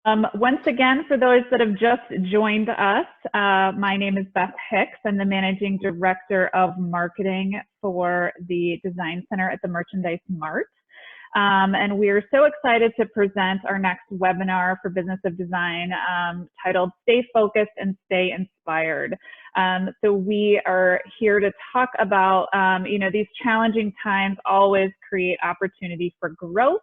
Once again, for those that have just joined us, my name is Beth Hicks. I'm the Managing Director of Marketing for the Design Center at the Merchandise Mart. And we're so excited to present our next webinar for Business of Design titled Stay Focused and Stay Inspired. So we are here to talk about, these challenging times always create opportunity for growth.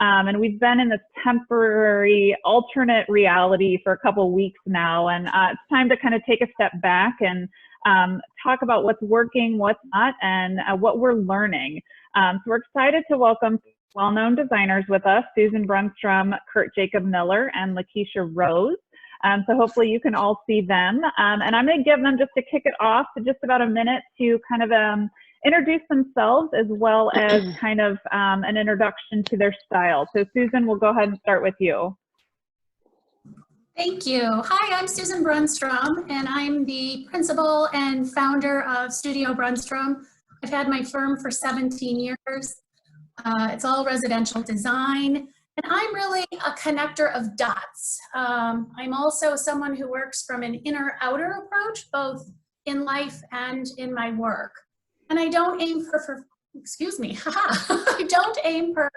And we've been in this temporary alternate reality for a couple of weeks now, and it's time to kind of take a step back and talk about what's working, what's not, and what we're learning. So we're excited to welcome well-known designers with us, Susan Brunstrum, Kurt Jacob Miller, and Lakesha Rose. So hopefully you can all see them. And I'm going to give them, just to kick it off, just about a minute to kind of introduce themselves, as well as kind of an introduction to their style. So Susan, we'll go ahead and start with you. Thank you. Hi, I'm Susan Brunstrum, and I'm the principal and founder of Studio Brunstrum. I've had my firm for 17 years. It's all residential design, and I'm really a connector of dots. I'm also someone who works from an inner-outer approach, both in life and in my work. And I don't aim I don't aim for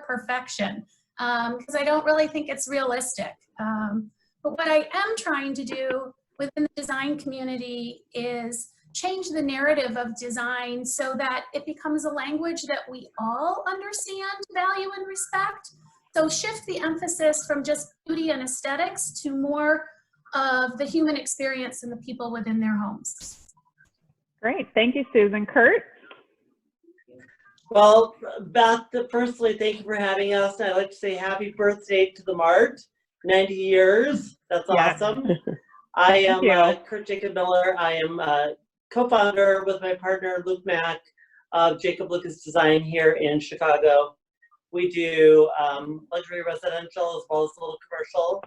perfection, because I don't really think it's realistic. But what I am trying to do within the design community is change the narrative of design so that it becomes a language that we all understand, value, and respect. So shift the emphasis from just beauty and aesthetics to more of the human experience and the people within their homes. Great. Thank you, Susan. Kurt? Well, Beth, firstly, thank you for having us. I'd like to say happy birthday to the Mart. 90 years. That's awesome. I am Kurt Jacob Miller. I am co-founder with my partner, Luke Mack, of Jacob Lucas Design here in Chicago. We do luxury residential as well as a little commercial.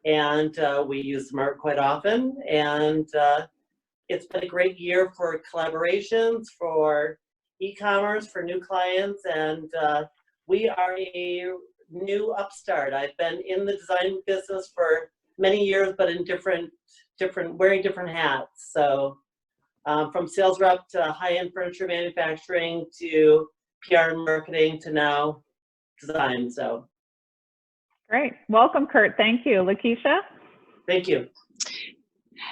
And we use the Mart quite often. And it's been a great year for collaborations, for e-commerce, for new clients, and we are a new upstart. I've been in the design business for many years, but in wearing different hats. So from sales rep to high-end furniture manufacturing to PR and marketing to now design. So great. Welcome, Kurt. Thank you. Lakesha? Thank you.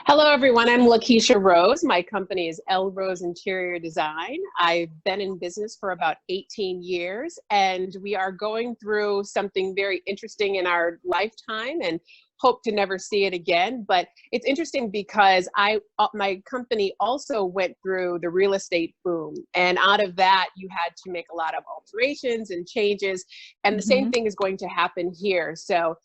Hello, everyone. I'm Lakesha Rose. My company is L Rose Interior Design. I've been in business for about 18 years, and we are going through something very interesting in our lifetime and hope to never see it again. But it's interesting because my company also went through the real estate boom, and out of that, you had to make a lot of alterations and changes, and the same thing is going to happen here. So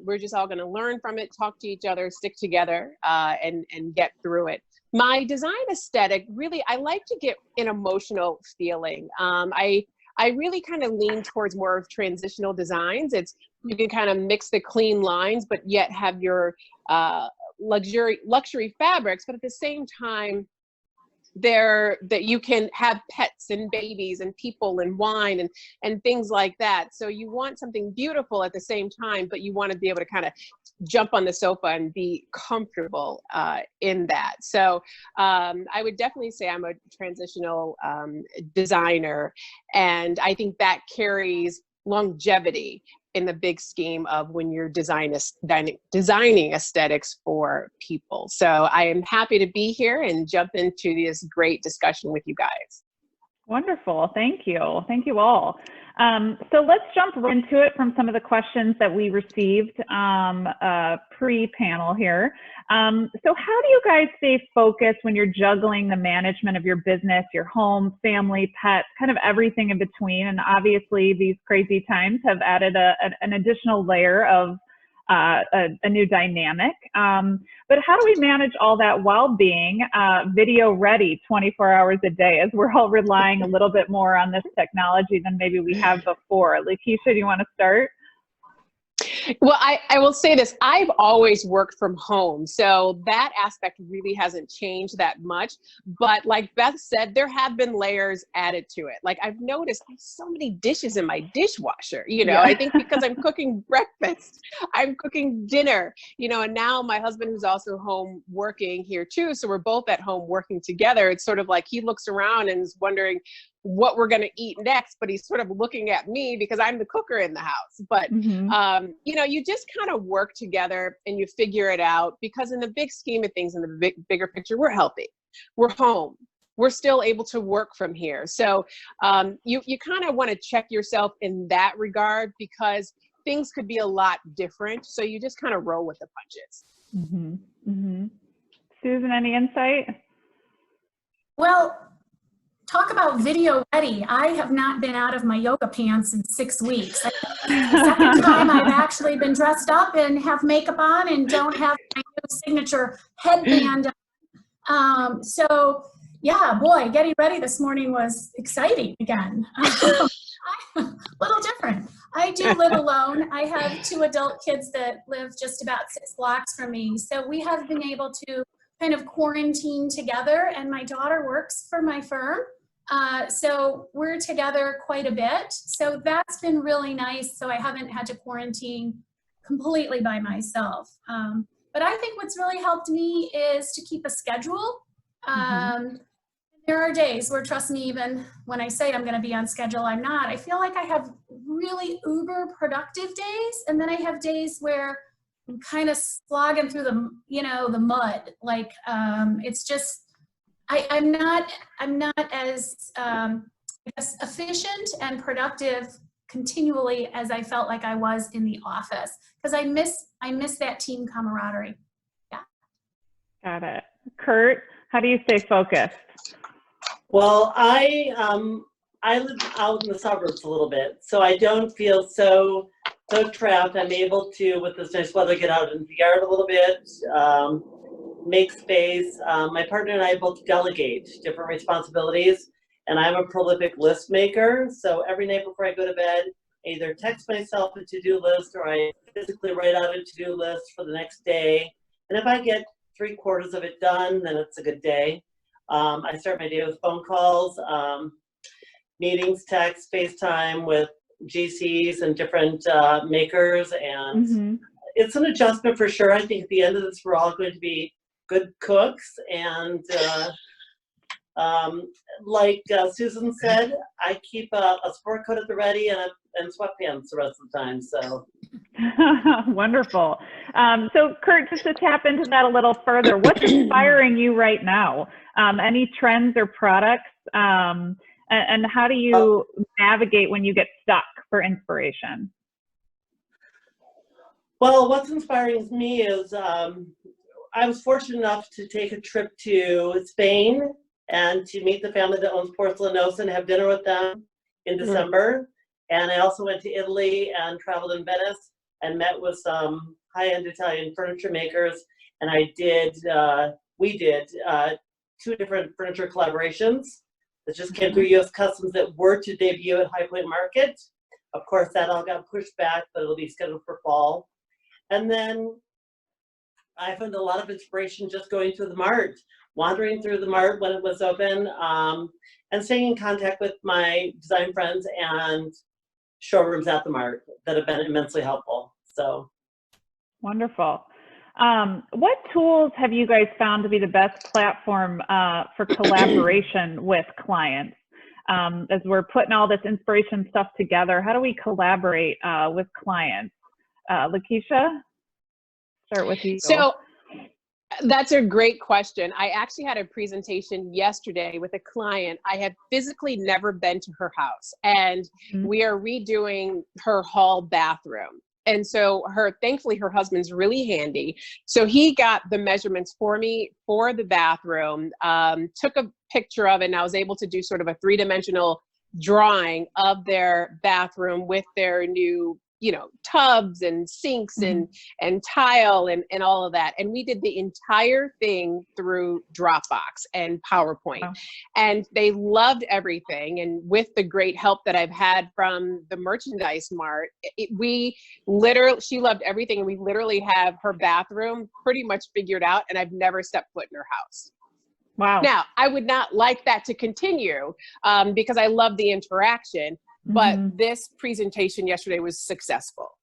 we're just all going to learn from it, talk to each other, stick together, and get through it. My design aesthetic, really, I like to get an emotional feeling. I really kind of lean towards more of transitional designs. You can kind of mix the clean lines, but yet have your luxury fabrics, but at the same time, that you can have pets and babies and people and wine and things like that. So you want something beautiful at the same time, but you want to be able to kind of jump on the sofa and be comfortable in that. So I would definitely say I'm a transitional designer, and I think that carries longevity in the big scheme of when you're designing aesthetics for people. So I am happy to be here and jump into this great discussion with you guys. Wonderful. Thank you. Thank you all. So let's jump right into it from some of the questions that we received pre-panel here. So how do you guys stay focused when you're juggling the management of your business, your home, family, pets, kind of everything in between? And obviously these crazy times have added an additional layer of a new dynamic. But how do we manage all that while being video ready 24 hours a day, as we're all relying a little bit more on this technology than maybe we have before? Lakesha, do you want to start? Well, I will say this, I've always worked from home, so that aspect really hasn't changed that much. But like Beth said, there have been layers added to it. Like I've noticed I have so many dishes in my dishwasher, Yeah. I think because I'm cooking breakfast, I'm cooking dinner, and now my husband, who's also home working here too, so we're both at home working together. It's sort of like he looks around and is wondering what we're going to eat next, but he's sort of looking at me because I'm the cooker in the house. But you just kind of work together and you figure it out, because in the big scheme of things, in the bigger picture, we're healthy, we're home, we're still able to work from here. So you kind of want to check yourself in that regard, because things could be a lot different. So you just kind of roll with the punches. Susan, any insight? Well, talk about video ready. I have not been out of my yoga pants in 6 weeks. The second time I've actually been dressed up and have makeup on and don't have my new signature headband on. So yeah, boy, getting ready this morning was exciting again. A little different. I do live alone. I have 2 adult kids that live just about 6 blocks from me. So we have been able to kind of quarantine together, and my daughter works for my firm. So we're together quite a bit. So that's been really nice. So I haven't had to quarantine completely by myself. But I think what's really helped me is to keep a schedule. There are days where, trust me, even when I say I'm going to be on schedule, I'm not. I feel like I have really uber productive days. And then I have days where I'm kind of slogging through the mud. Like, it's just, I'm not as I guess efficient and productive continually as I felt like I was in the office, because I miss that team camaraderie. Yeah. Got it. Kurt, how do you stay focused? Well, I live out in the suburbs a little bit, so I don't feel so trapped. I'm able to, with this nice weather, get out in the yard a little bit, make space. My partner and I both delegate different responsibilities, and I'm a prolific list maker. So every night before I go to bed, I either text myself a to-do list, or I physically write out a to-do list for the next day. And if I get 3/4 of it done, then it's a good day. I start my day with phone calls, meetings, text, FaceTime with GCs and different makers, and it's an adjustment for sure. I think at the end of this, we're all going to be good cooks, and like Susan said, I keep a sport coat at the ready and sweatpants the rest of the time. So wonderful. So Kurt, just to tap into that a little further, what's inspiring you right now? Any trends or products? And how do you navigate when you get stuck for inspiration? Well, what's inspiring me is I was fortunate enough to take a trip to Spain and to meet the family that owns Porcelanosa and have dinner with them in December. And I also went to Italy and traveled in Venice and met with some high-end Italian furniture makers. And we did 2 different furniture collaborations that just came through U.S. Customs that were to debut at High Point Market. Of course, that all got pushed back, but it'll be scheduled for fall. And then I found a lot of inspiration just going through the mart, wandering through the mart when it was open, and staying in contact with my design friends and showrooms at the mart that have been immensely helpful. So wonderful. What tools have you guys found to be the best platform for collaboration with clients? As we're putting all this inspiration stuff together, how do we collaborate with clients? Lakesha, start with you. So that's a great question. I actually had a presentation yesterday with a client. I had physically never been to her house, and we are redoing her hall bathroom. And so thankfully her husband's really handy. So he got the measurements for me for the bathroom, took a picture of it, and I was able to do sort of a 3-dimensional drawing of their bathroom with their new you know, tubs and sinks and tile and all of that. And we did the entire thing through Dropbox and PowerPoint. Wow. And they loved everything. And with the great help that I've had from the merchandise mart, she loved everything. And we literally have her bathroom pretty much figured out, and I've never stepped foot in her house. Wow. Now, I would not like that to continue because I love the interaction, but this presentation yesterday was successful.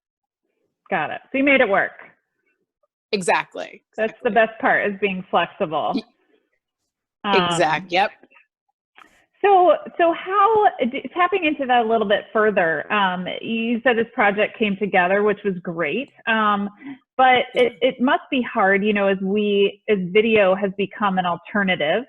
Got it. So you made it work. Exactly. That's the best part, is being flexible. Yep. So how, tapping into that a little bit further, you said this project came together, which was great. But it must be hard, you know, as video has become an alternative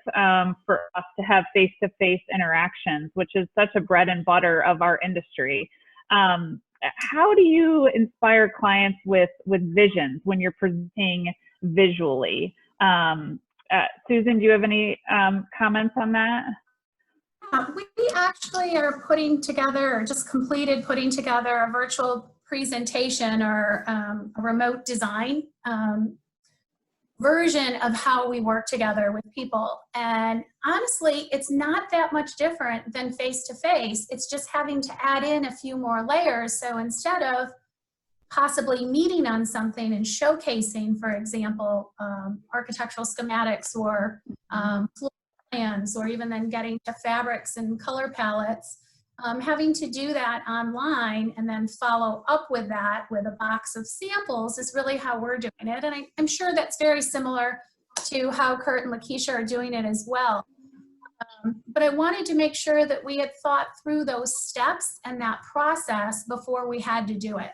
for us to have face-to-face interactions, which is such a bread and butter of our industry. How do you inspire clients with visions when you're presenting visually? Susan, do you have any comments on that? We actually are putting together, or just completed putting together, a virtual presentation or a remote design version of how we work together with people. And honestly, it's not that much different than face-to-face. It's just having to add in a few more layers. So instead of possibly meeting on something and showcasing, for example, architectural schematics or floor plans, or even then getting to fabrics and color palettes, having to do that online and then follow up with that with a box of samples is really how we're doing it. And I'm sure that's very similar to how Kurt and Lakesha are doing it as well. But I wanted to make sure that we had thought through those steps and that process before we had to do it.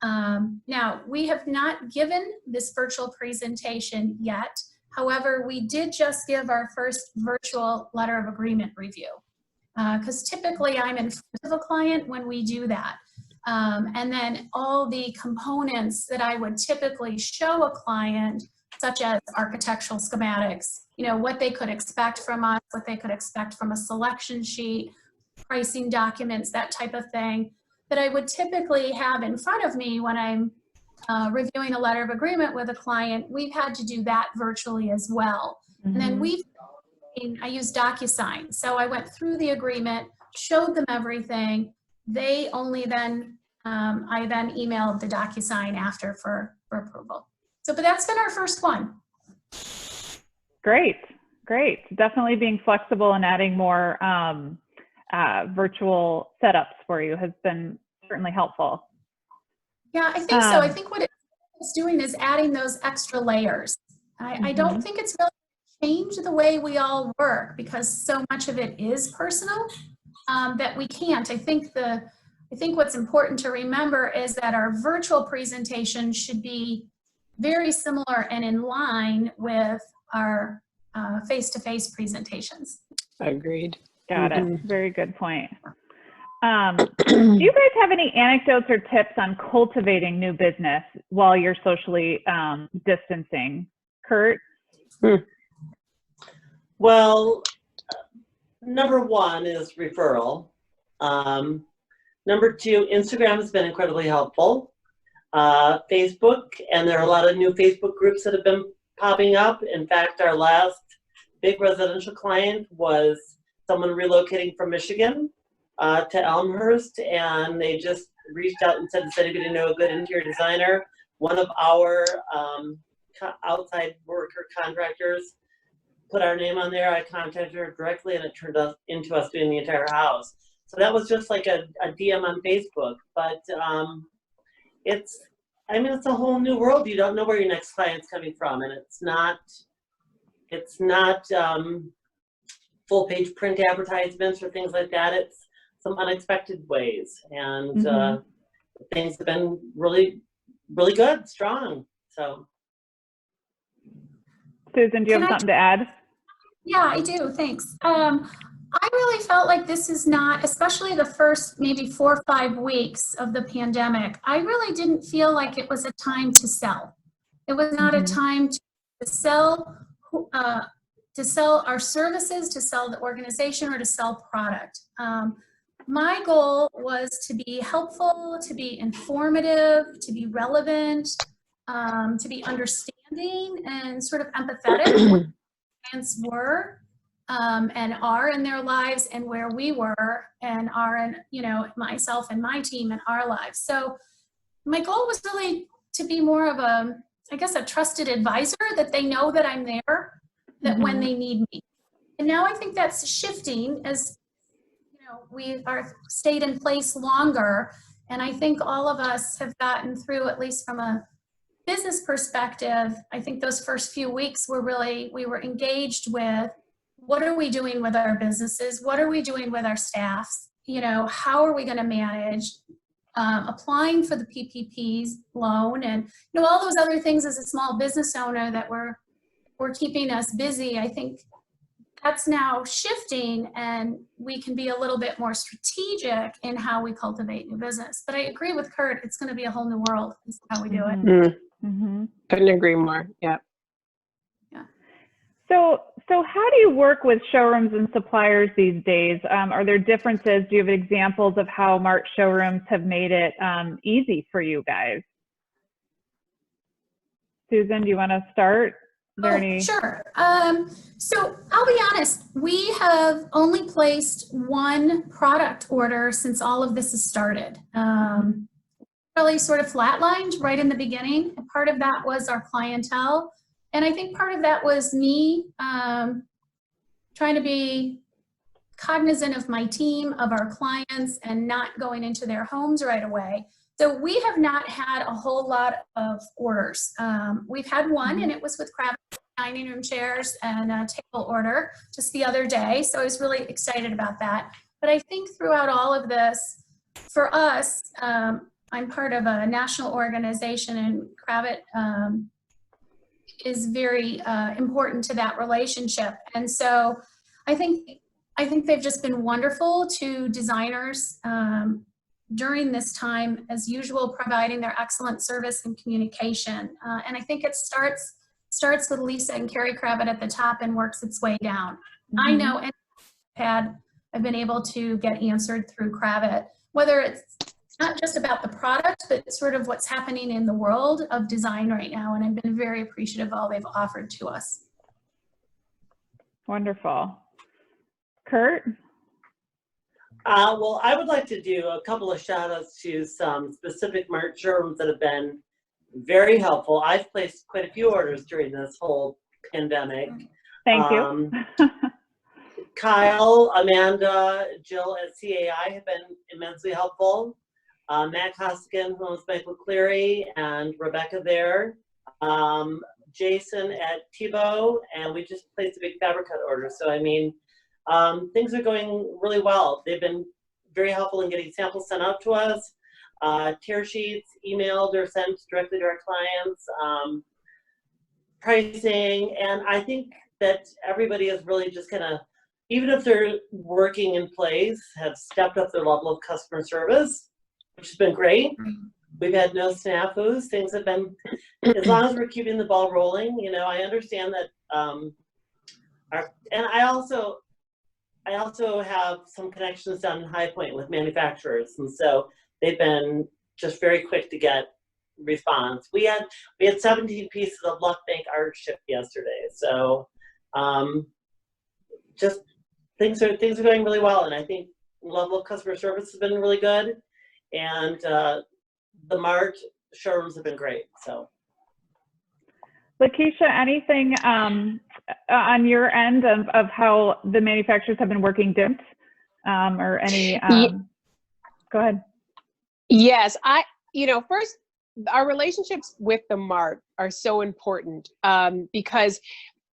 Now, we have not given this virtual presentation yet. However, we did just give our first virtual letter of agreement review. Because typically I'm in front of a client when we do that. And then all the components that I would typically show a client, such as architectural schematics, you know, what they could expect from us, what they could expect from a selection sheet, pricing documents, that type of thing, that I would typically have in front of me when I'm reviewing a letter of agreement with a client. We've had to do that virtually as well. And then I use DocuSign. So I went through the agreement, showed them everything. They only then, I then emailed the DocuSign after for approval. So, but that's been our first one. Great, great. Definitely being flexible and adding more virtual setups for you has been certainly helpful. Yeah, I think so. I think what it's doing is adding those extra layers. I don't think it's really change the way we all work, because so much of it is personal that we can't. I think what's important to remember is that our virtual presentation should be very similar and in line with our face-to-face presentations. Agreed. Got it. Very good point. Do you guys have any anecdotes or tips on cultivating new business while you're socially distancing? Kurt? Well, number one is referral. Number two, Instagram has been incredibly helpful. Facebook, and there are a lot of new Facebook groups that have been popping up. In fact, our last big residential client was someone relocating from Michigan to Elmhurst, and they just reached out and said, does anybody know a good interior designer? One of our outside worker contractors put our name on there. I contacted her directly, and it turned into us doing the entire house. So that was just like a DM on Facebook. But it's a whole new world. You don't know where your next client's coming from, and it's not full page print advertisements or things like that. It's some unexpected ways, and things have been really, really good, strong. So, Susan, do you have something to add? Yeah, I do. Thanks. I really felt like this is not, especially the first maybe 4 or 5 weeks of the pandemic, I really didn't feel like it was a time to sell. It was not a time to sell our services, to sell the organization, or to sell product. my goal was to be helpful, to be informative, to be relevant, to be understanding and sort of empathetic what clients were and are in their lives and where we were and are in, you know, myself and my team and our lives. So my goal was really to be more of a, I guess, a trusted advisor, that they know that I'm there, that when they need me. And now I think that's shifting as, you know, we are stayed in place longer. And I think all of us have gotten through, at least from a business perspective, I think those first few weeks were really, we were engaged with, what are we doing with our businesses? What are we doing with our staffs? You know, how are we going to manage applying for the PPP's loan, and, you know, all those other things as a small business owner that were keeping us busy. I think that's now shifting, and we can be a little bit more strategic in how we cultivate new business. But I agree with Kurt, it's going to be a whole new world is how we do it. Couldn't agree more. Yeah. So how do you work with showrooms and suppliers these days? Are there differences? Do you have examples of how Mart showrooms have made it easy for you guys? Susan, do you want to start? Sure. So I'll be honest, we have only placed one product order since all of this has started. Really sort of flatlined right in the beginning. And part of that was our clientele. And I think part of that was me trying to be cognizant of my team, of our clients, and not going into their homes right away. So we have not had a whole lot of orders. We've had one, and it was with Kravitz dining room chairs and a table order just the other day. So I was really excited about that. But I think throughout all of this, for us, I'm part of a national organization, and Kravitz is very important to that relationship. And so I think they've just been wonderful to designers during this time, as usual, providing their excellent service and communication. And I think it starts with Lisa and Carrie Kravitz at the top and works its way down. I know I've been able to get answered through Kravitz, whether it's not just about the product, but sort of what's happening in the world of design right now. And I've been very appreciative of all they've offered to us. Wonderful. Kurt? Well, I would like to do a couple of shout outs to some specific Mart showrooms that have been very helpful. I've placed quite a few orders during this whole pandemic. Thank you. Kyle, Amanda, Jill at CAI have been immensely helpful. Matt Hoskins, Homes Michael Cleary, and Rebecca there. Jason at Tebow, and we just placed a big fabric cut order. So, I mean, things are going really well. They've been very helpful in getting samples sent out to us. Tear sheets emailed or sent directly to our clients. Pricing, and I think that everybody is really just kind of, even if they're working in place, have stepped up their level of customer service, which has been great. We've had no snafus. Things have been, as long as we're keeping the ball rolling, you know, I understand that, and I also have some connections down in High Point with manufacturers, and so they've been just very quick to get response. We had 17 pieces of Luck Bank art shipped yesterday, so just things are going really well, and I think the level of customer service has been really good, and the Mart showrooms have been great. So, Lakesha, anything on your end of how the manufacturers have been working different, or any? Go ahead. Yes, first, our relationships with the Mart are so important because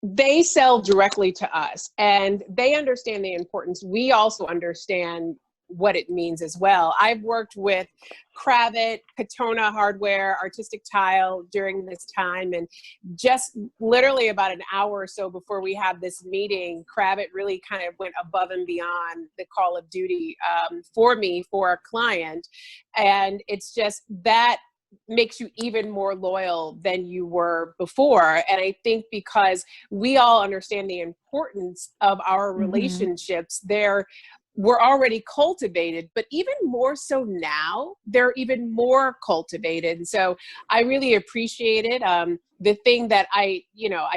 they sell directly to us and they understand the importance. We also understand what it means as well. I've worked with Kravitz, Katona Hardware, Artistic Tile during this time, and just literally about an hour or so before we had this meeting, Kravitz really kind of went above and beyond the call of duty for me, for a client. And it's just that makes you even more loyal than you were before. And I think because we all understand the importance of our relationships, were already cultivated, but even more so now, they're even more cultivated. And so I really appreciate it. The thing that I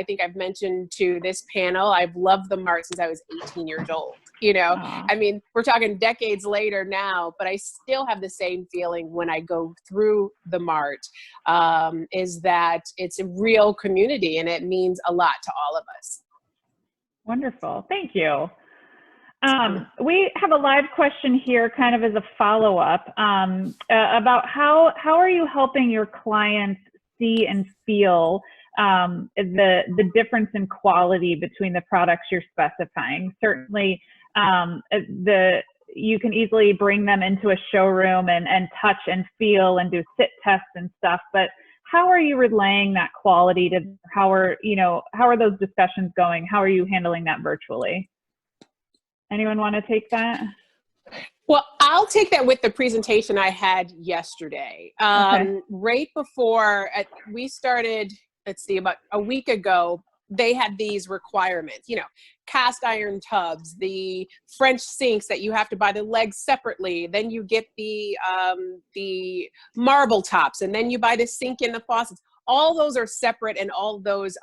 think I've mentioned to this panel, I've loved the Mart since I was 18 years old. I mean, we're talking decades later now, but I still have the same feeling when I go through the Mart, is that it's a real community and it means a lot to all of us. Wonderful. Thank you. We have a live question here kind of as a follow-up about how are you helping your clients see and feel the difference in quality between the products you're specifying. Certainly, you can easily bring them into a showroom and touch and feel and do sit tests and stuff, but how are you relaying that quality to how are those discussions going? How are you handling that virtually? Anyone want to take that? Well, I'll take that with the presentation I had yesterday. Okay. Right before we started, let's see, about a week ago, they had these requirements, cast iron tubs, the French sinks that you have to buy the legs separately. Then you get the marble tops, and then you buy the sink and the faucets. All those are separate, and all those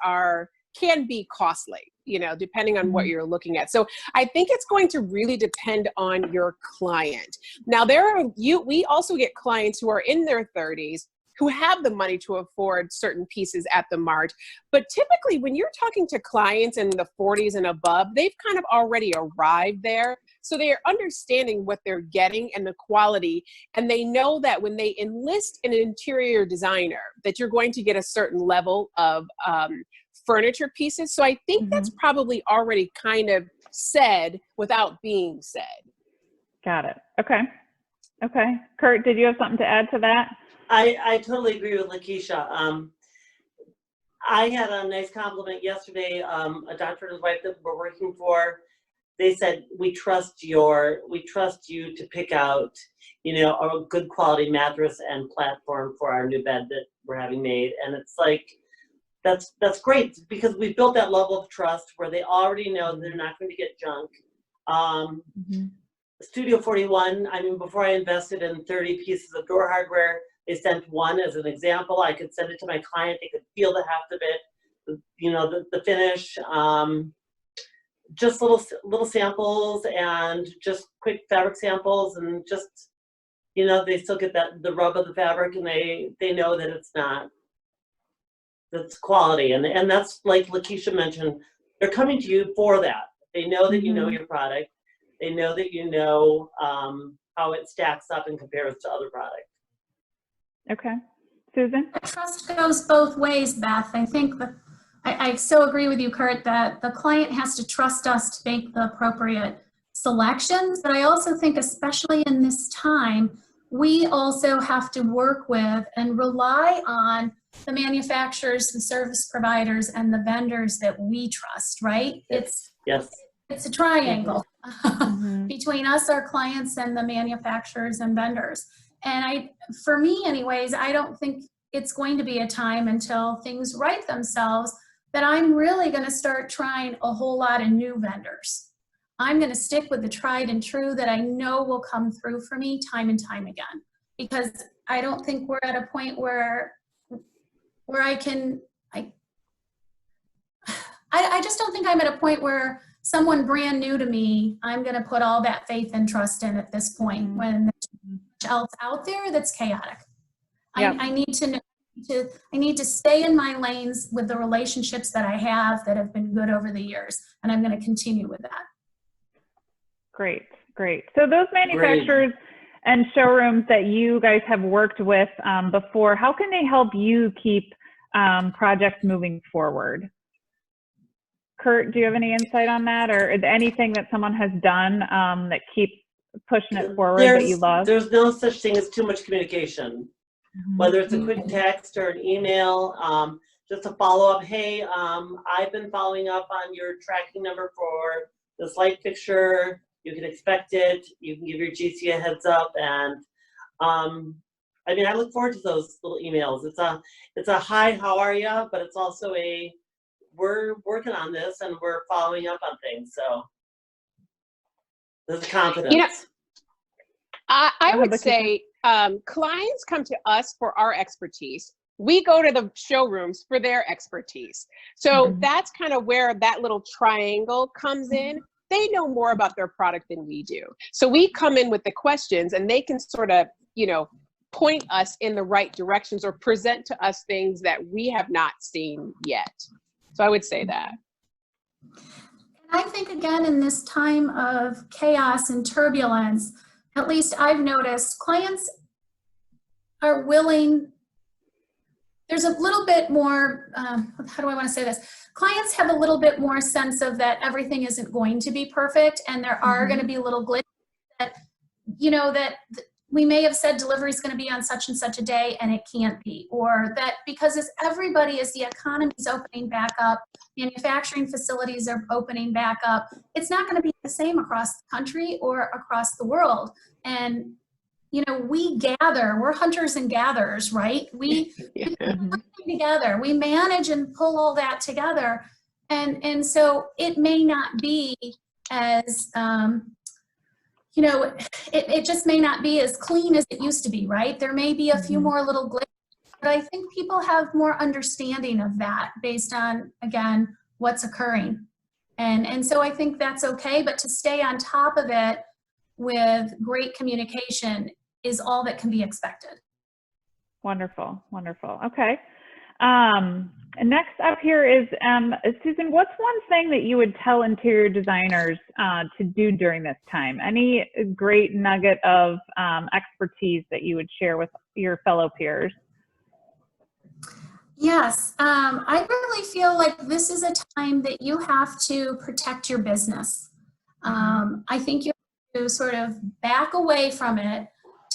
can be costly, depending on what you're looking at. So I think it's going to really depend on your client. Now, we also get clients who are in their 30s who have the money to afford certain pieces at the Mart. But typically when you're talking to clients in the 40s and above, they've kind of already arrived there. So they are understanding what they're getting and the quality. And they know that when they enlist an interior designer, that you're going to get a certain level of furniture pieces. So I think that's probably already kind of said without being said. Got it. Okay. Okay. Kurt, did you have something to add to that? I totally agree with Lakesha. I had a nice compliment yesterday. A doctor and his wife that we're working for, they said, we trust you to pick out, a good quality mattress and platform for our new bed that we're having made. And it's like, that's great because we built that level of trust where they already know they're not going to get junk. Studio 41, I mean, before I invested in 30 pieces of door hardware, they sent one as an example. I could send it to my client. They could feel the heft of it, the finish. Just little samples and just quick fabric samples, and just, they still get the rub of the fabric, and they know that that's quality. And that's like Lakesha mentioned, they're coming to you for that. They know that you know your product. They know that how it stacks up and compares to other products. Okay. Susan? Trust goes both ways, Beth. I think that I so agree with you, Kurt, that the client has to trust us to make the appropriate selections. But I also think, especially in this time, we also have to work with and rely on the manufacturers, the service providers, and the vendors that we trust, right? Yes. It's a triangle between us, our clients, and the manufacturers and vendors. And for me anyways, I don't think it's going to be a time until things right themselves that I'm really going to start trying a whole lot of new vendors. I'm going to stick with the tried and true that I know will come through for me time and time again, because I don't think we're at a point where I just don't think I'm at a point where someone brand new to me, I'm going to put all that faith and trust in at this point when there's much else out there that's chaotic. Yep. I need to stay in my lanes with the relationships that I have that have been good over the years, and I'm going to continue with that. Great. So those manufacturers and showrooms that you guys have worked with before, how can they help you keep projects moving forward? Kurt, do you have any insight on that, or anything that someone has done that keeps pushing it forward that you love? There's no such thing as too much communication. Whether it's a quick text or an email, just a follow-up. Hey, I've been following up on your tracking number for this light fixture. You can expect it. You can give your GC a heads up. And I mean, I look forward to those little emails. It's a hi, how are you? But it's also we're working on this and we're following up on things. So The confidence. I would say clients come to us for our expertise. We go to the showrooms for their expertise. So that's kind of where that little triangle comes in. They know more about their product than we do. So we come in with the questions and they can sort of, point us in the right directions or present to us things that we have not seen yet. So I would say that. I think, again, in this time of chaos and turbulence, at least I've noticed clients are willing. There's a little bit more, how do I want to say this? Clients have a little bit more sense of that everything isn't going to be perfect, and there are going to be little glitches that, that we may have said delivery is going to be on such and such a day and it can't be, or that because as the economy is opening back up, manufacturing facilities are opening back up, it's not going to be the same across the country or across the world. And we gather, we're hunters and gatherers, right? We together, we manage and pull all that together. And so it may not be as, it just may not be as clean as it used to be, right? There may be a few more little glitches, but I think people have more understanding of that based on, again, what's occurring. And so I think that's okay, but to stay on top of it with great communication is all that can be expected. Wonderful, wonderful. Okay. And next up here is, Susan, what's one thing that you would tell interior designers to do during this time? Any great nugget of expertise that you would share with your fellow peers? Yes, I really feel like this is a time that you have to protect your business. I think you have to sort of back away from it,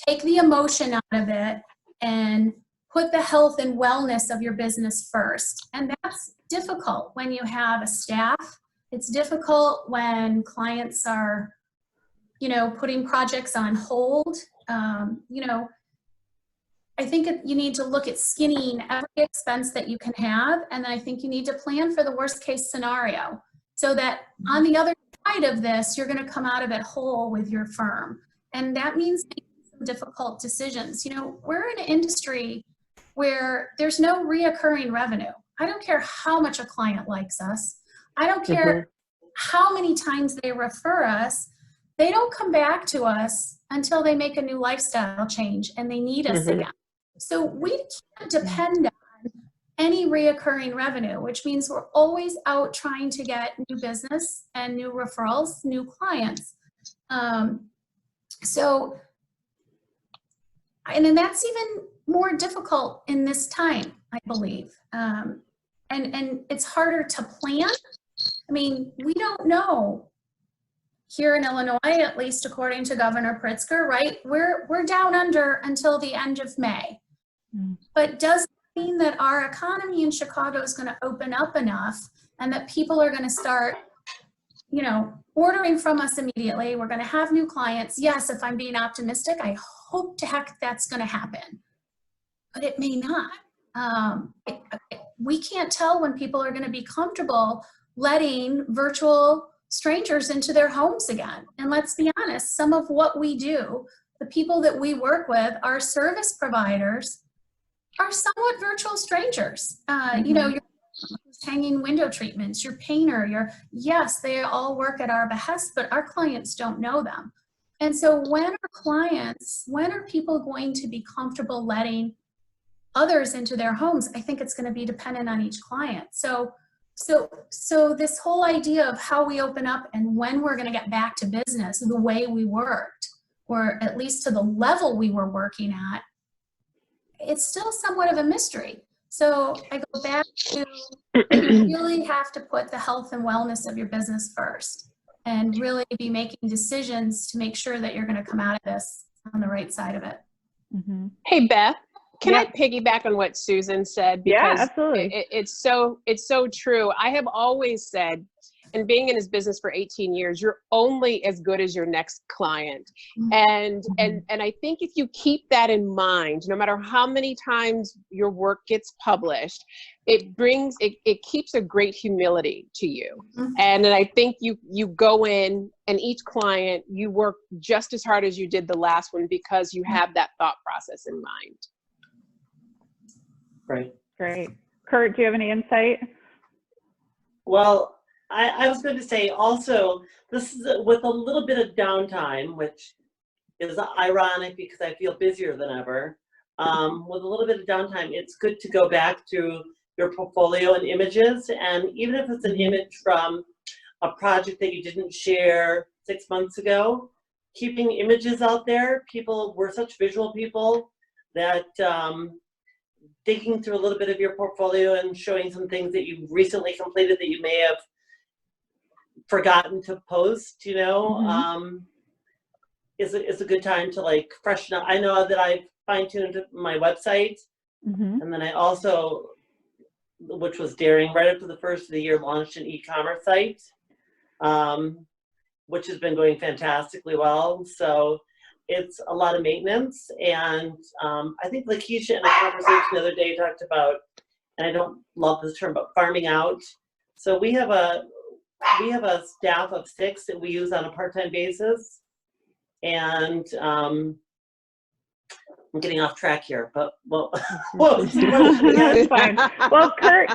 take the emotion out of it, and put the health and wellness of your business first. And that's difficult when you have a staff. It's difficult when clients are, putting projects on hold. I think you need to look at skinning every expense that you can have. And then I think you need to plan for the worst case scenario so that on the other side of this, you're going to come out of it whole with your firm. And that means making some difficult decisions. We're in an industry where there's no reoccurring revenue. I don't care how much a client likes us. I don't care how many times they refer us. They don't come back to us until they make a new lifestyle change and they need us again. So we can't depend on any reoccurring revenue, which means we're always out trying to get new business and new referrals, new clients. And then that's even more difficult in this time, I believe. And it's harder to plan. I mean, we don't know here in Illinois, at least according to Governor Pritzker, right? We're down under until the end of May. But does it mean that our economy in Chicago is going to open up enough and that people are going to start, ordering from us immediately? We're going to have new clients. Yes, if I'm being optimistic, I hope to heck that's going to happen. But it may not. We can't tell when people are going to be comfortable letting virtual strangers into their homes again. And let's be honest, some of what we do, the people that we work with, our service providers, are somewhat virtual strangers. Your hanging window treatments, your painter, yes, they all work at our behest, but our clients don't know them. And so when are people going to be comfortable letting others into their homes? I think it's going to be dependent on each client. So this whole idea of how we open up and when we're going to get back to business the way we worked, or at least to the level we were working at, it's still somewhat of a mystery. So I go back to, you really have to put the health and wellness of your business first and really be making decisions to make sure that you're going to come out of this on the right side of it. Hey, Beth. Can I piggyback on what Susan said? Because absolutely. It's so true. I have always said, and being in this business for 18 years, you're only as good as your next client. And I think if you keep that in mind, no matter how many times your work gets published, it keeps a great humility to you. And then I think you go in, and each client, you work just as hard as you did the last one, because you have that thought process in mind. Great. Kurt, do you have any insight? Well, I was going to say also, this is with a little bit of downtime, which is ironic because I feel busier than ever. With a little bit of downtime, it's good to go back to your portfolio and images. And even if it's an image from a project that you didn't share 6 months ago, keeping images out there. We're such visual people that digging through a little bit of your portfolio and showing some things that you've recently completed that you may have forgotten to post, is a good time to like freshen up. I know that I've fine-tuned my website, and then I also, which was daring, right after the first of the year, launched an e-commerce site, which has been going fantastically well. So it's a lot of maintenance. And I think Lakesha in a conversation the other day talked about, and I don't love this term, but farming out. So we have a staff of 6 that we use on a part-time basis. And I'm getting off track here, but well, That's fine. Well, Kurt,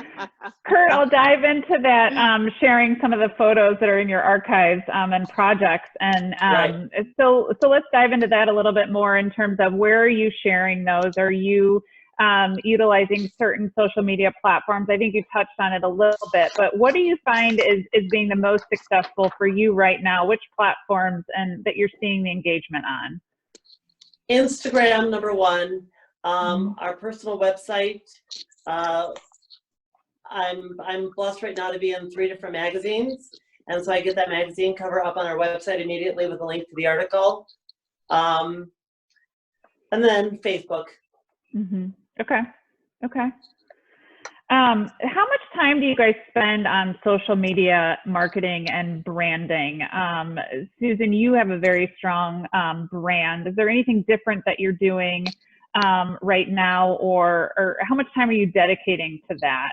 I'll dive into that, sharing some of the photos that are in your archives and projects, and so let's dive into that a little bit more in terms of where are you sharing those? Are you utilizing certain social media platforms? I think you touched on it a little bit, but what do you find is being the most successful for you right now? Which platforms and that you're seeing the engagement on? Instagram, number 1. Our personal website. I'm blessed right now to be in 3 different magazines, and so I get that magazine cover up on our website immediately with a link to the article. And then Facebook. Okay. How much time do you guys spend on social media marketing and branding? Susan, you have a very strong brand. Is there anything different that you're doing right now, or how much time are you dedicating to that?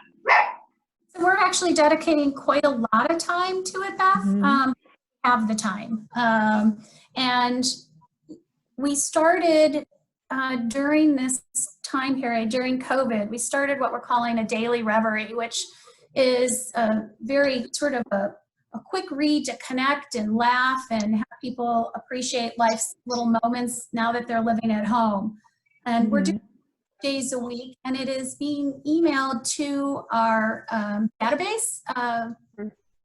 So we're actually dedicating quite a lot of time to it, Beth. Have the time. And we started during this time period, during COVID, we started what we're calling a daily reverie, which is a very sort of a quick read to connect and laugh and have people appreciate life's little moments now that they're living at home. And we're doing days a week, and it is being emailed to our database of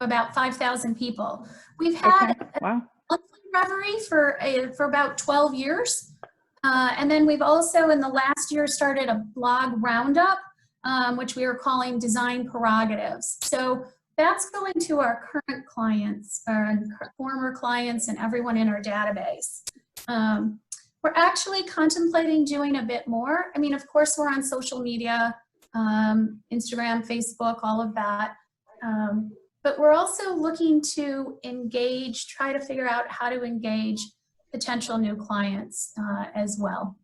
about 5,000 people. We've had a monthly reverie for about 12 years. And then we've also, in the last year, started a blog roundup, which we are calling Design Prerogatives. So that's going to our current clients, former clients, and everyone in our database. We're actually contemplating doing a bit more. I mean, of course, we're on social media, Instagram, Facebook, all of that. But we're also looking to try to figure out how to engage potential new clients as well.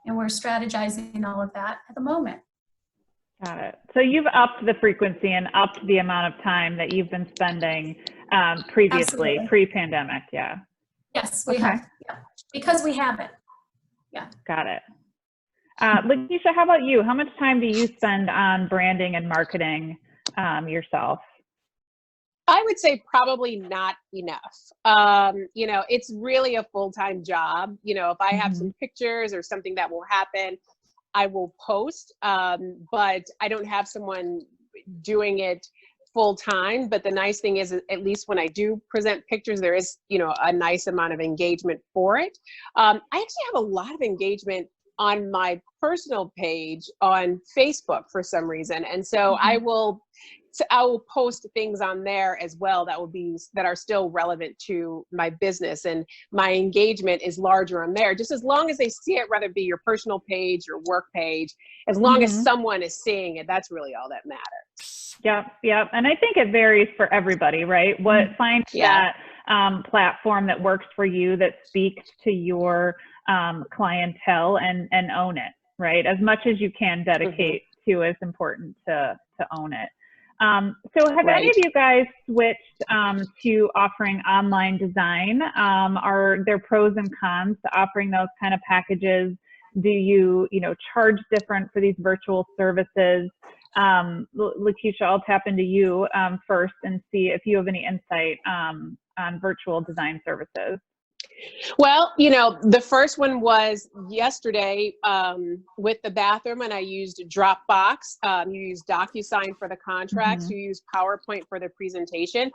And we're strategizing all of that at the moment. Got it. So you've upped the frequency and upped the amount of time that you've been spending previously, pre-pandemic, Yes, we have. Yeah. Because we have it. Yeah. Got it. Lakesha, how about you? How much time do you spend on branding and marketing yourself? I would say probably not enough. It's really a full-time job. If I have some pictures or something that will happen, I will post, but I don't have someone doing it full-time. But the nice thing is, at least when I do present pictures, there is, a nice amount of engagement for it. I actually have a lot of engagement on my personal page on Facebook for some reason. And so I will So I will post things on there as well that are still relevant to my business, and my engagement is larger on there. Just as long as they see it, whether it be your personal page, your work page, as long as someone is seeing it, that's really all that matters. Yep. And I think it varies for everybody, right? Find that platform that works for you, that speaks to your clientele, and own it, right? As much as you can dedicate to is important to own it. So have any of you guys switched to offering online design? Are there pros and cons to offering those kind of packages? Do you charge different for these virtual services? Lakesha, I'll tap into you first and see if you have any insight on virtual design services. Well, the first one was yesterday with the bathroom, and I used Dropbox. You use DocuSign for the contracts. You use PowerPoint for the presentation.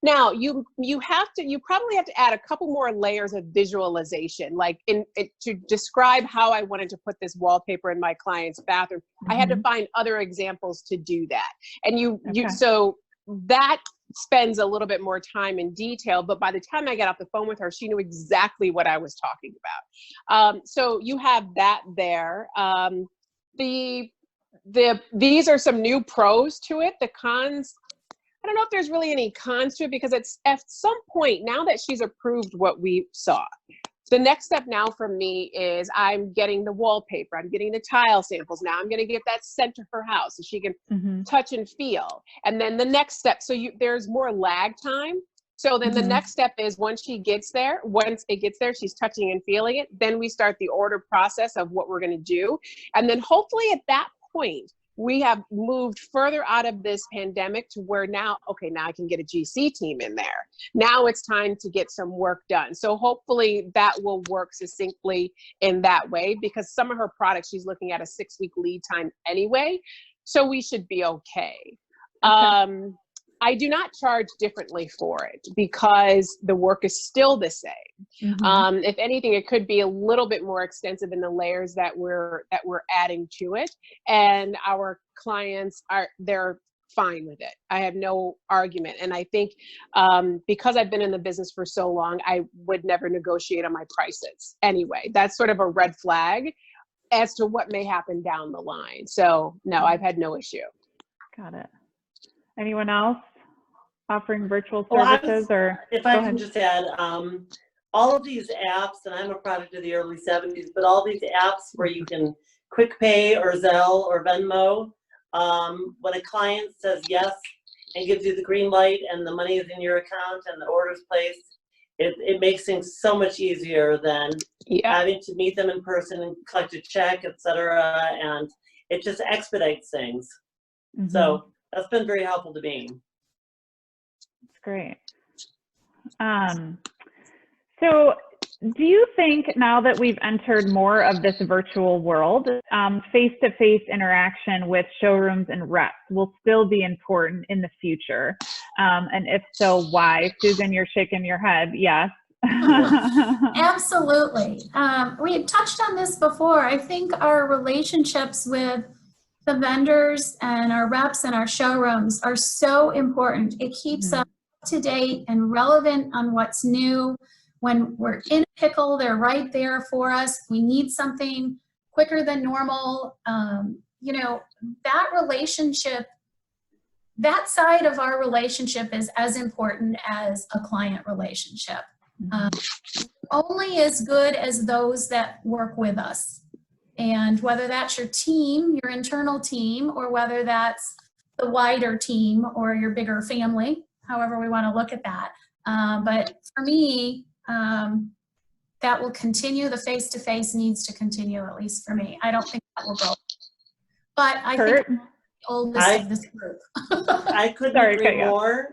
Now, you probably have to add a couple more layers of visualization, like to describe how I wanted to put this wallpaper in my client's bathroom. I had to find other examples to do that, and so that spends a little bit more time in detail, but by the time I got off the phone with her, she knew exactly what I was talking about. So you have that there. These are some new pros to it. The cons, I don't know if there's really any cons to it, because it's at some point, now that she's approved what we saw, the next step now for me is I'm getting the wallpaper, I'm getting the tile samples. Now I'm going to get that sent to her house so she can touch and feel. And then the next step, so there's more lag time. So then the next step is once it gets there, she's touching and feeling it. Then we start the order process of what we're going to do. And then hopefully at that point, we have moved further out of this pandemic to where now I can get a GC team in there. Now it's time to get some work done. So hopefully that will work succinctly in that way, because some of her products, she's looking at a 6-week lead time anyway. So we should be okay. I do not charge differently for it because the work is still the same. If anything, it could be a little bit more extensive in the layers that we're adding to it, and our clients they're fine with it. I have no argument, and I think because I've been in the business for so long, I would never negotiate on my prices anyway. That's sort of a red flag as to what may happen down the line. So no, I've had no issue. Got it. Anyone else offering virtual services? If I can just add, all of these apps, and I'm a product of the early 70s, but all these apps where you can quick pay or Zelle or Venmo, when a client says yes and gives you the green light and the money is in your account and the order's placed, it makes things so much easier than having to meet them in person and collect a check, etc. And it just expedites things. So that's been very helpful to me. That's great. So do you think now that we've entered more of this virtual world, face-to-face interaction with showrooms and reps will still be important in the future? And if so, why? Susan, you're shaking your head. Yes. Absolutely. We had touched on this before. I think our relationships with the vendors and our reps and our showrooms are so important. It keeps us up to date and relevant on what's new. When we're in a pickle, they're right there for us. If we need something quicker than normal, that relationship, that side of our relationship is as important as a client relationship. Only as good as those that work with us. And whether that's your team, your internal team, or whether that's the wider team or your bigger family, however we want to look at that. But for me, that will continue. The face-to-face needs to continue, at least for me. I don't think that will go. But I think I'm the oldest of this group. I couldn't agree more.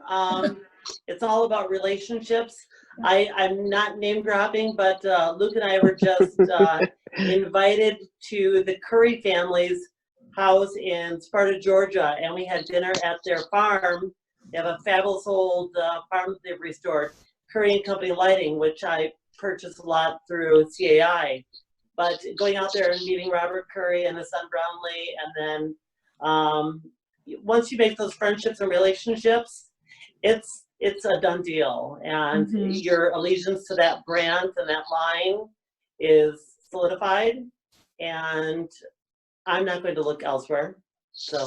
It's all about relationships. I'm not name dropping, but Luke and I were just invited to the Curry family's house in Sparta, Georgia, and we had dinner at their farm. They have a fabulous old farm that they've restored, Curry and Company Lighting, which I purchased a lot through CAI. But going out there and meeting Robert Curry and his son Brownlee, and then once you make those friendships and relationships, it's a done deal, and your allegiance to that brand and that line is solidified, and I'm not going to look elsewhere. So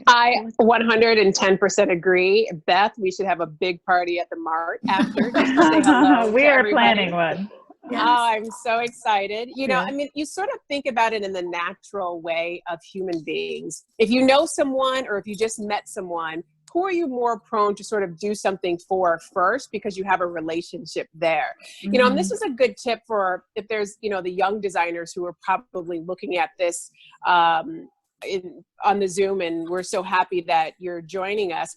I 110% agree. Beth, we should have a big party at the Mart after just to say hello. We to are everybody. planning one. Yes. Oh, I'm so excited. You know, Yeah. I mean, you sort of think about it in the natural way of human beings. If you know someone or if you just met someone, who are you more prone to sort of do something for first because you have a relationship there? You know, and this is a good tip for if there's, you know, the young designers who are probably looking at this on the Zoom, and we're so happy that you're joining us.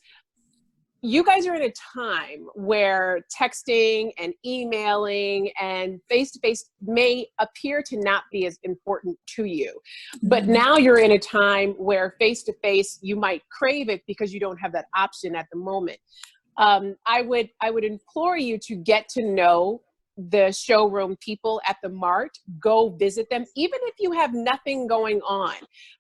You guys are in a time where texting and emailing and face-to-face may appear to not be as important to you. But now you're in a time where face-to-face, you might crave it because you don't have that option at the moment. I would implore you to get to know the showroom people at the Mart. Go visit them, even if you have nothing going on,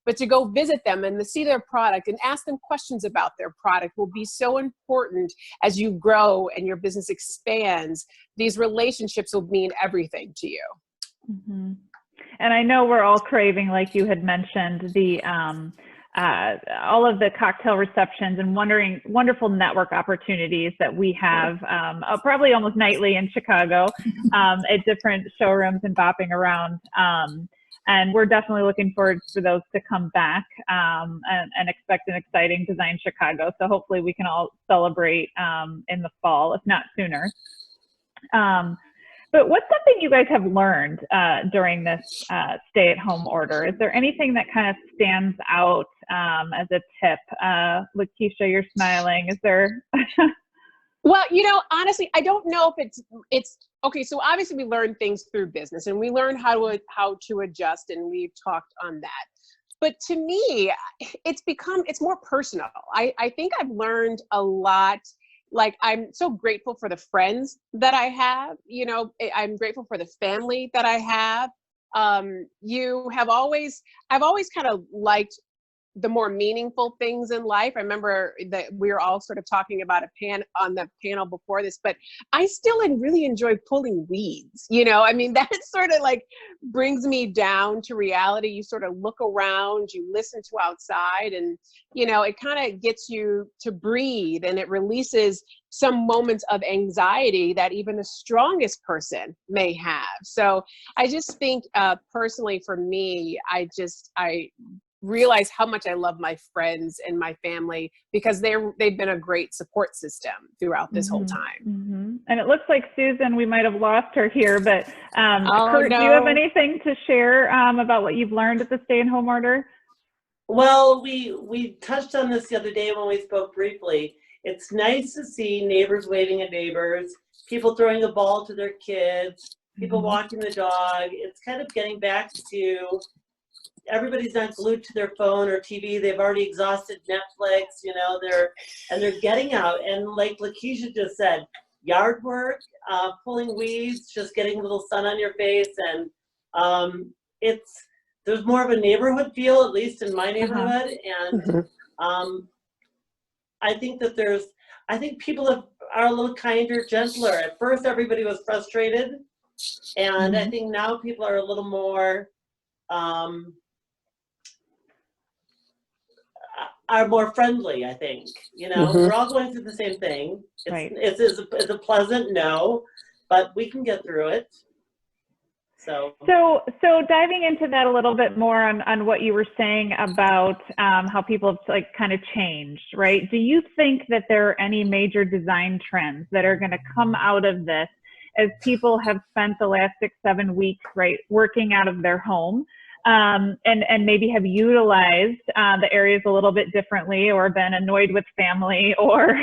but to go visit them and to see their product and ask them questions about their product will be so important as you grow and your business expands. These relationships will mean everything to you. And I know we're all craving, like you had mentioned, the all of the cocktail receptions and wonderful network opportunities that we have probably almost nightly in Chicago at different showrooms and bopping around. And we're definitely looking forward for those to come back and expect an exciting Design Chicago. So hopefully we can all celebrate in the fall, if not sooner. But what's something you guys have learned during this stay-at-home order? Is there anything that kind of stands out as a tip? Lakesha, you're smiling. Is there? Well, you know, honestly, I don't know if it's okay. So obviously we learn things through business and we learn how to adjust, and we've talked on that. But to me, it's more personal. I think I've learned a lot. Like, I'm so grateful for the friends that I have, you know, I'm grateful for the family that I have. I've always kind of liked the more meaningful things in life. I remember that we were all sort of talking about on the panel before this, but I still really enjoy pulling weeds. You know, I mean, that sort of like brings me down to reality. You sort of look around, you listen to outside, and, you know, it kind of gets you to breathe, and it releases some moments of anxiety that even the strongest person may have. So I just think personally for me, I realize how much I love my friends and my family because they've been a great support system throughout this whole time. And it looks like Susan, we might have lost her here, but Kurt, no. do you have anything to share about what you've learned at the stay-at-home order? Well, we touched on this the other day when we spoke briefly. It's nice to see neighbors waving at neighbors, people throwing a ball to their kids, people walking the dog. It's kind of getting back to everybody's not glued to their phone or TV. They've already exhausted Netflix, you know, they're getting out. And like Lakesha just said, yard work, pulling weeds, just getting a little sun on your face. And there's more of a neighborhood feel, at least in my neighborhood. And I think that I think people are a little kinder, gentler. At first, everybody was frustrated. And I think now people are a little more, are more friendly, I think. You know, we're all going through the same thing. It's a pleasant no, but we can get through it. So diving into that a little bit more on what you were saying about how people have like kind of changed, right? Do you think that there are any major design trends that are going to come out of this as people have spent the last 6-7 weeks, right, working out of their home? And maybe have utilized the areas a little bit differently, or been annoyed with family, or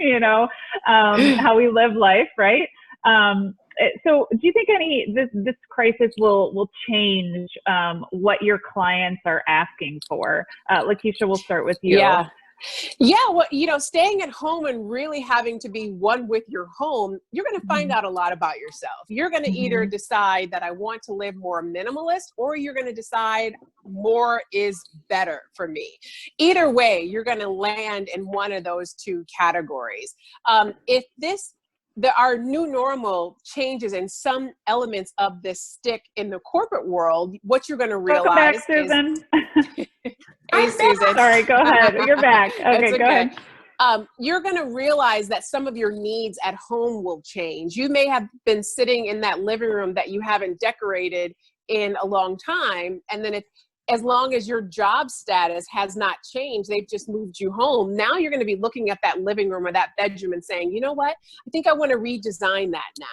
you know, how we live life, right? So do you think this crisis will change what your clients are asking for? Lakesha, we'll start with you. Yeah. Yeah, well, you know, staying at home and really having to be one with your home, you're going to find out a lot about yourself. You're going to either decide that I want to live more minimalist, or you're going to decide more is better for me. Either way, you're going to land in one of those two categories. If our new normal changes and some elements of this stick in the corporate world, what you're going to realize Welcome back, Susan. Hey, Susan. Sorry, go ahead. You're back. Okay, go ahead. You're going to realize that some of your needs at home will change. You may have been sitting in that living room that you haven't decorated in a long time. And then as long as your job status has not changed, they've just moved you home. Now you're going to be looking at that living room or that bedroom and saying, you know what? I think I want to redesign that now.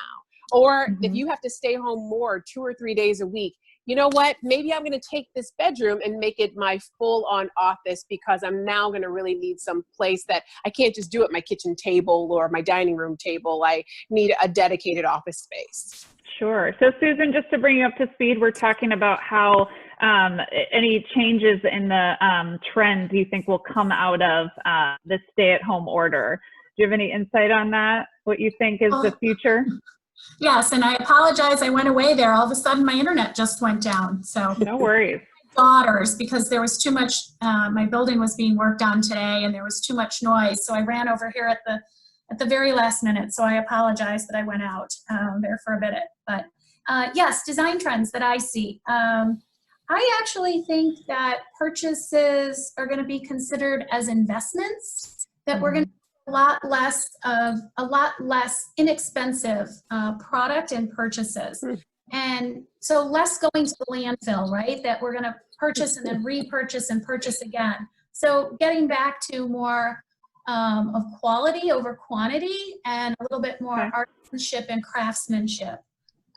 Or if you have to stay home more 2 or 3 days a week, you know what, maybe I'm going to take this bedroom and make it my full-on office, because I'm now going to really need some place that I can't just do at my kitchen table or my dining room table. I need a dedicated office space. Sure. So Susan, just to bring you up to speed, we're talking about how any changes in the trends you think will come out of the stay-at-home order. Do you have any insight on that? What you think is the future? Yes, and I apologize. I went away there. All of a sudden, my internet just went down. So no worries. Daughters, because there was too much. My building was being worked on today, and there was too much noise. So I ran over here at the very last minute. So I apologize that I went out there for a minute. But yes, design trends that I see. I actually think that purchases are going to be considered as investments. That we're going to a lot less inexpensive product and purchases. And so less going to the landfill, right? That we're going to purchase and then repurchase and purchase again. So getting back to more of quality over quantity and a little bit more artisanship and craftsmanship.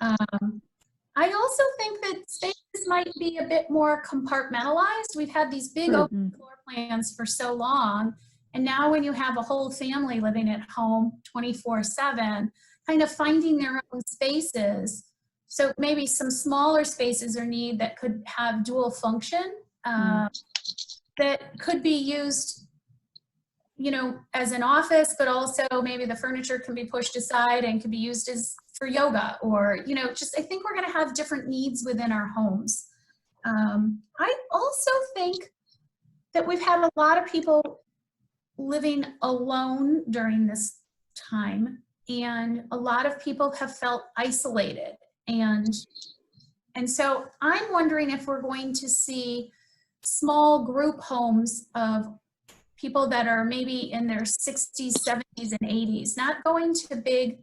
I also think that spaces might be a bit more compartmentalized. We've had these big open floor plans for so long. And now when you have a whole family living at home 24/7, kind of finding their own spaces. So maybe some smaller spaces are needed that could have dual function, that could be used, you know, as an office, but also maybe the furniture can be pushed aside and can be used for yoga, or, you know, just, I think we're going to have different needs within our homes. I also think that we've had a lot of people living alone during this time, and a lot of people have felt isolated, and so I'm wondering if we're going to see small group homes of people that are maybe in their 60s, 70s, and 80s, not going to big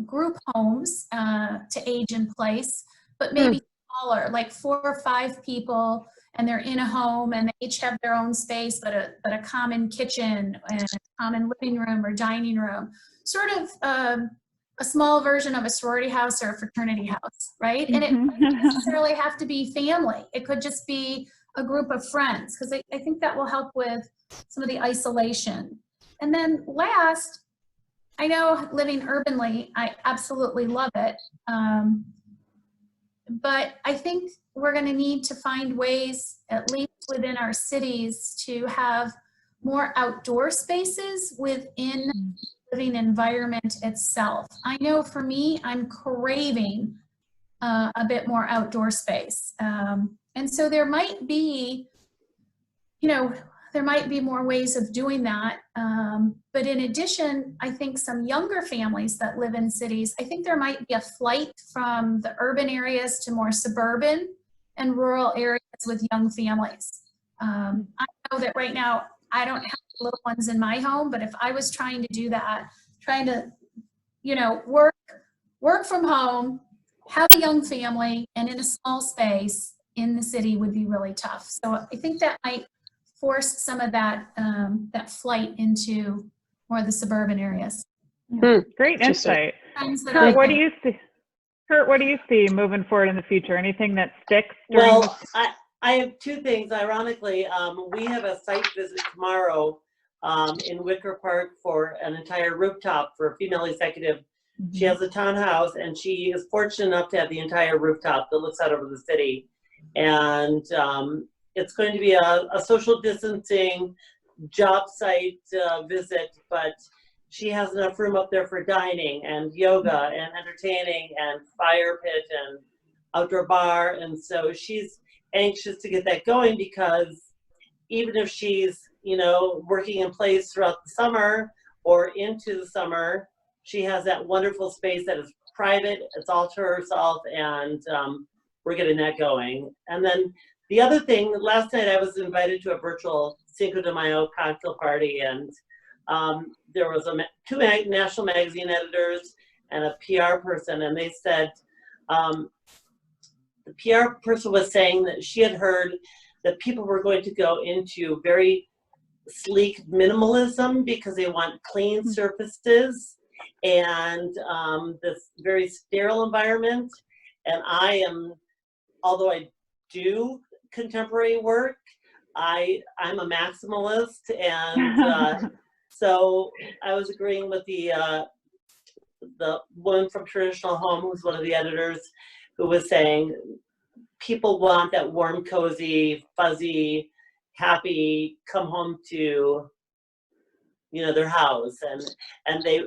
group homes to age in place, but maybe smaller, like 4 or 5 people, and they're in a home and they each have their own space, but a common kitchen and a common living room or dining room, sort of a small version of a sorority house or a fraternity house, right? And it doesn't necessarily have to be family. It could just be a group of friends, because I think that will help with some of the isolation. And then last, I know living urbanly, I absolutely love it. But I think we're going to need to find ways, at least within our cities, to have more outdoor spaces within the living environment itself. I know for me, I'm craving a bit more outdoor space. And so there might be, there might be more ways of doing that. But in addition, I think some younger families that live in cities, I think there might be a flight from the urban areas to more suburban and rural areas with young families. I know that right now, I don't have little ones in my home, but if I was trying to do that, trying to, work from home, have a young family, and in a small space in the city would be really tough. So I think that might force some of that that flight into more of the suburban areas. Great insight. Kurt, what do you see? Kurt, what do you see moving forward in the future? Anything that sticks? Well, I have 2 things. Ironically, we have a site visit tomorrow in Wicker Park for an entire rooftop for a female executive. She has a townhouse, and she is fortunate enough to have the entire rooftop that looks out over the city. And it's going to be a social distancing job site visit, but she has enough room up there for dining and yoga and entertaining and fire pit and outdoor bar. And so she's anxious to get that going, because even if she's, you know, working in place throughout the summer or into the summer, she has that wonderful space that is private. It's all to herself, and we're getting that going. And then the other thing, last night I was invited to a virtual Cinco de Mayo cocktail party, and there was two national magazine editors and a PR person, and they said, the PR person was saying that she had heard that people were going to go into very sleek minimalism because they want clean surfaces and this very sterile environment. And I am, although I do contemporary work, I'm a maximalist, and so I was agreeing with the woman from Traditional Home, who's one of the editors, who was saying people want that warm, cozy, fuzzy, happy come home to, you know, their house, and they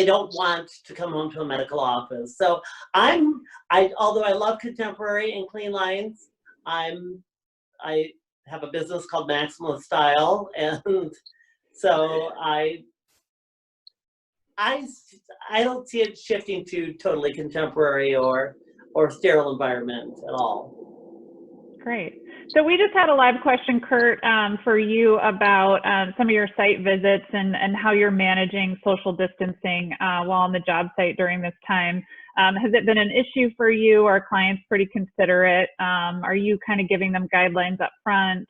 don't want to come home to a medical office. So although I love contemporary and clean lines, I have a business called Maximalist Style, and so I don't see it shifting to totally contemporary or sterile environment at all. Great. So we just had a live question, Kurt, for you about some of your site visits and how you're managing social distancing while on the job site during this time. Has it been an issue for you? Are clients pretty considerate? Are you kind of giving them guidelines up front?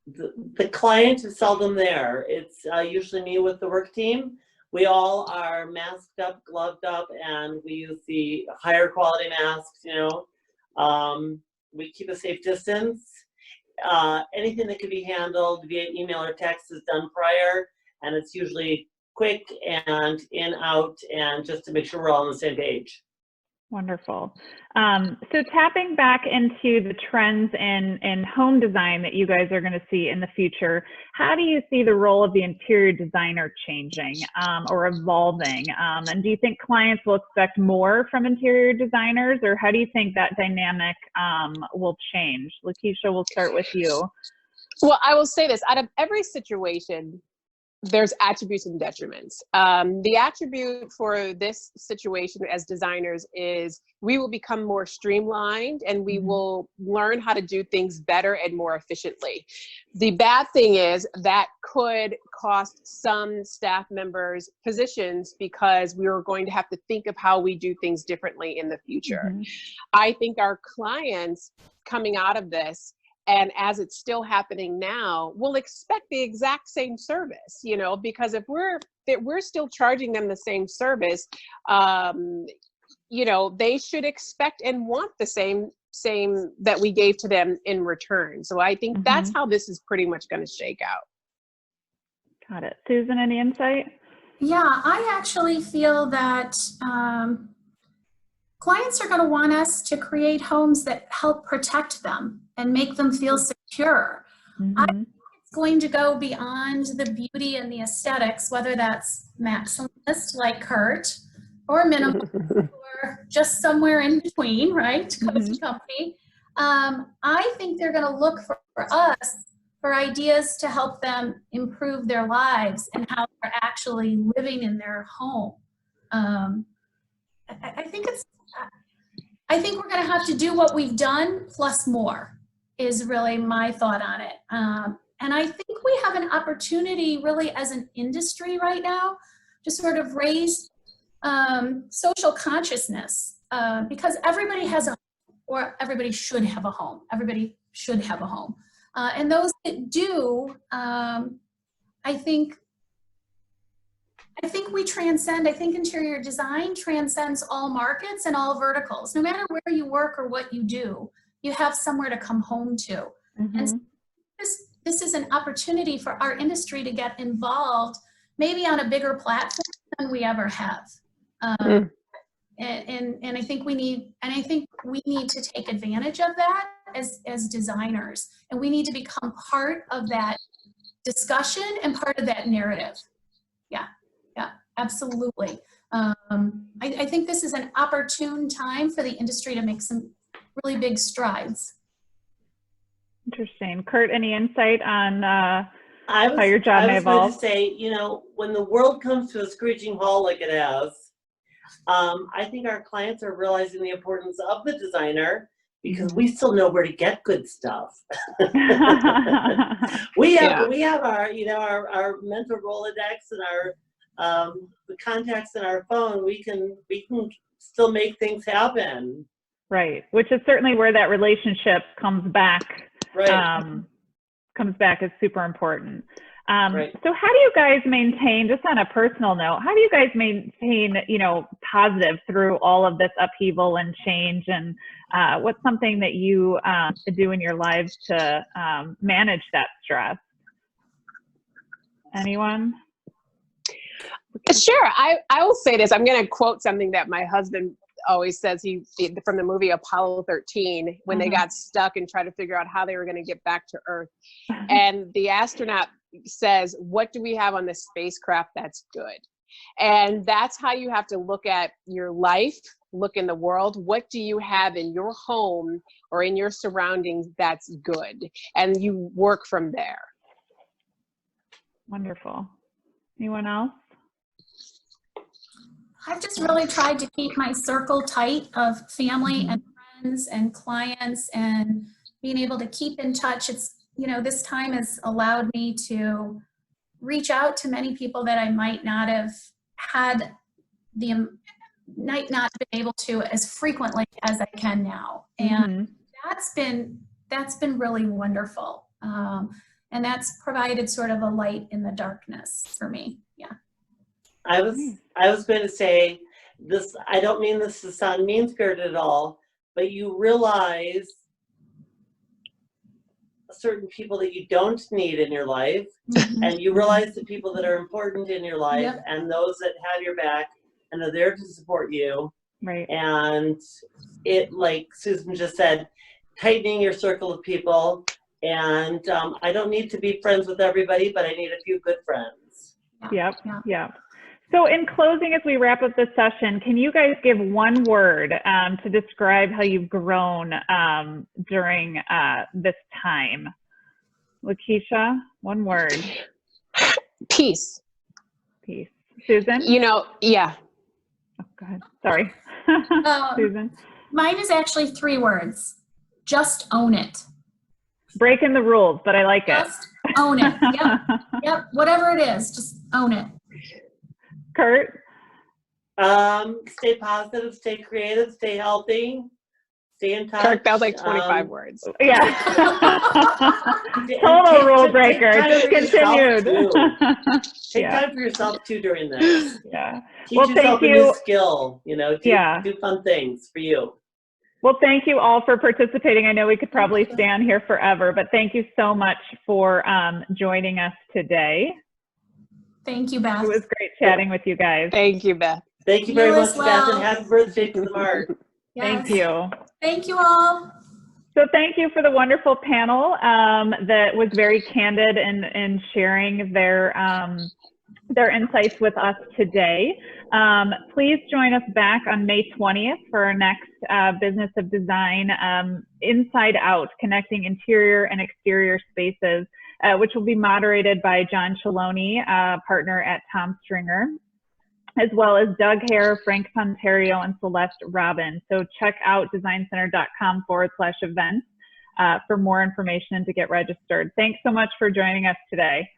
The client is seldom there. It's usually me with the work team. We all are masked up, gloved up, and we use the higher quality masks, you know. We keep a safe distance. Anything that can be handled via email or text is done prior, and it's usually quick and in, out, and just to make sure we're all on the same page. Wonderful. So tapping back into the trends in home design that you guys are going to see in the future, how do you see the role of the interior designer changing or evolving? And do you think clients will expect more from interior designers, or how do you think that dynamic will change? Lakesha, we'll start with you. Well, I will say this, out of every situation, there's attributes and detriments. The attribute for this situation as designers is we will become more streamlined, and we will learn how to do things better and more efficiently. The bad thing is that could cost some staff members positions, because we are going to have to think of how we do things differently in the future. I think our clients coming out of this, and as it's still happening now, we'll expect the exact same service, you know, because if we're still charging them the same service, you know, they should expect and want the same that we gave to them in return. So I think that's how this is pretty much going to shake out. Got it. Susan, any insight? Yeah, I actually feel that clients are going to want us to create homes that help protect them and make them feel secure. I think it's going to go beyond the beauty and the aesthetics, whether that's maximalist like Kurt, or minimalist, or just somewhere in between, right? Cozy company. I think they're going to look for us for ideas to help them improve their lives and how they're actually living in their home. I think we're going to have to do what we've done plus more, is really my thought on it. And I think we have an opportunity really as an industry right now to sort of raise social consciousness, because everybody has a home, or everybody should have a home. Everybody should have a home. And those that do, I think we transcend, I think interior design transcends all markets and all verticals. No matter where you work or what you do, you have somewhere to come home to. And so this is an opportunity for our industry to get involved, maybe on a bigger platform than we ever have. And I think we need to take advantage of that as designers, and we need to become part of that discussion and part of that narrative. Yeah, absolutely. I think this is an opportune time for the industry to make some really big strides. Interesting. Kurt, any insight on how your job may I was going evolve? to say, when the world comes to a screeching halt like it has, I think our clients are realizing the importance of the designer, because we still know where to get good stuff. we have our mental Rolodex and our the contacts in our phone. We can still make things happen. Right, which is certainly where that relationship comes back. Right. Comes back is super important. Right. So how do you guys maintain, just on a personal note, how do you guys maintain, positive through all of this upheaval and change? And what's something that you do in your lives to manage that stress? Anyone? Sure. I will say this. I'm going to quote something that my husband always says, from the movie Apollo 13, when they got stuck and tried to figure out how they were going to get back to Earth. And the astronaut says, what do we have on this spacecraft that's good? And that's how you have to look at your life, look in the world. What do you have in your home or in your surroundings that's good? And you work from there. Wonderful. Anyone else? I've just really tried to keep my circle tight of family and friends and clients, and being able to keep in touch. It's, this time has allowed me to reach out to many people that I might not have might not been able to as frequently as I can now. And that's been really wonderful. And that's provided sort of a light in the darkness for me. Yeah. I was going to say this. I don't mean this to sound mean-spirited at all, but you realize certain people that you don't need in your life, and you realize the people that are important in your life, and those that have your back and are there to support you. Right. And it, like Susan just said, tightening your circle of people. And I don't need to be friends with everybody, but I need a few good friends. Yep. So in closing, as we wrap up this session, can you guys give one word to describe how you've grown during this time? Lakesha, one word. Peace. Peace. Susan? Yeah. Oh, go ahead. Sorry. Susan? Mine is actually 3 words. Just own it. Breaking the rules, but I like it. Just own it. Yep. Whatever it is, just own it. Kurt? Stay positive, stay creative, stay healthy, stay in touch. Kirk, that was like 25 words. Yeah. Total rule breaker. Just continued. Take time for yourself too during this. Yeah. Teach yourself a new skill, do fun things for you. Well, thank you all for participating. I know we could probably stay on here forever, but thank you so much for joining us today. Thank you, Beth. It was great chatting with you guys. Thank you, Beth. Thank you very much, Beth, and happy birthday to the Mart. Thank you. Thank you all. So thank you for the wonderful panel that was very candid in sharing their insights with us today. Please join us back on May 20th for our next Business of Design Inside Out, Connecting Interior and Exterior Spaces, which will be moderated by John Chaloni, partner at Tom Stringer, as well as Doug Hare, Frank Ponterio, and Celeste Robin. So check out designcenter.com/events for more information and to get registered. Thanks so much for joining us today.